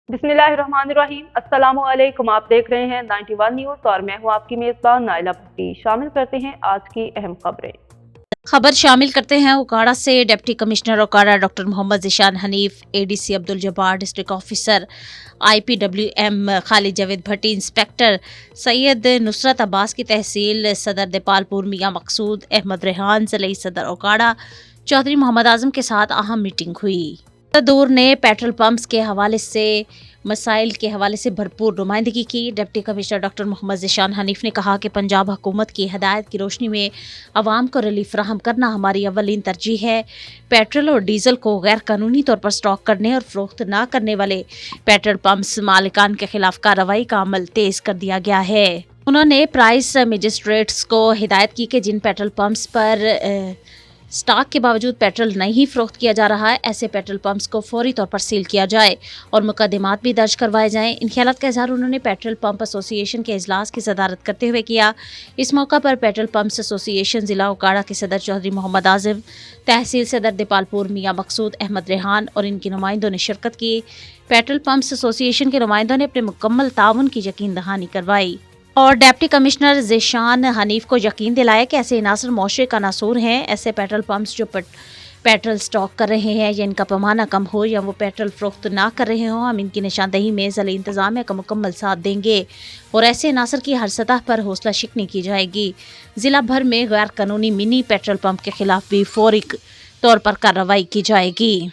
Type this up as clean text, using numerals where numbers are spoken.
बिस्मिल्लाहिर्रहमानिर्रहीम। अस्सलामु अलैकुम। आप देख रहे हैं 91 न्यूज़ और मैं हूं आपकी मेज़बान नाइला भट्टी। शामिल करते हैं आज की अहम खबरें। खबर शामिल करते हैं उकाड़ा से। Deputy commissioner Okara doctor Mohammad Zeeshan Hanif, ADC Abdul Jabbar, district officer IPWM Khalid Javed Bhatti, inspector Syed Nusrat Abbas की तहसील सदर देपालपुर मियां मकसूद अहमद रेहान, ज़िले सदर उकाड़ा चौधरी मोहम्मद आजम के साथ अहम मीटिंग हुई। दौर ने पेट्रोल पंप्स के हवाले से मसाइल के हवाले से भरपूर नुमाइंदगी की। Deputy commissioner doctor Mohammad Zeeshan Hanif ने कहा कि पंजाब हुकूमत की हदायत की रोशनी में आवाम को रिलीफ फराहम करना हमारी अव्वलीन तरजीह है। पेट्रोल और डीजल को गैर कानूनी तौर पर स्टॉक करने और फरोख्त न करने वाले पेट्रोल पंप्स मालिकान के खिलाफ कार्रवाई का अमल तेज कर दिया गया है। उन्होंने प्राइस मजिस्ट्रेट्स को हिदायत की कि जिन पेट्रोल पंप्स पर स्टॉक के बावजूद पेट्रोल नहीं फरोख्त किया जा रहा है, ऐसे पेट्रोल पंप्स को फौरी तौर पर सील किया जाए और मुकदमात भी दर्ज करवाए जाएं। इन ख्यालात का इजहार उन्होंने पेट्रोल पंप एसोसिएशन के इजलास की सदारत करते हुए किया। इस मौका पर पेट्रोल पंप्स एसोसिएशन जिला उकाड़ा के सदर चौधरी मोहम्मद आजिम, तहसील सदर देपालपुर मियां मकसूद अहमद रेहान और इनके नुमाइंदों ने शिरकत की। पेट्रोल पंप्स एसोसिएशन के नुमाइंदों ने अपने मुकम्मल ताउन की यकीन दहानी करवाई और डिप्टी कमिश्नर ज़ीशान हनीफ को यकीन दिलाया कि ऐसे इनासर मुआशरे का नासूर हैं। ऐसे पेट्रोल पंप्स जो पेट्रोल स्टॉक कर रहे हैं या इनका पैमाना कम हो या वो पेट्रोल फरोख्त ना कर रहे हों, हम इनकी निशानदही में ज़िला इंतज़ामिया का मुकम्मल साथ देंगे और ऐसे इनासर की हर सतह पर हौसला शिकनी की जाएगी। ज़िला भर में गैर कानूनी मिनी पेट्रोल पंप के खिलाफ भी फौरी तौर पर कार्रवाई की जाएगी।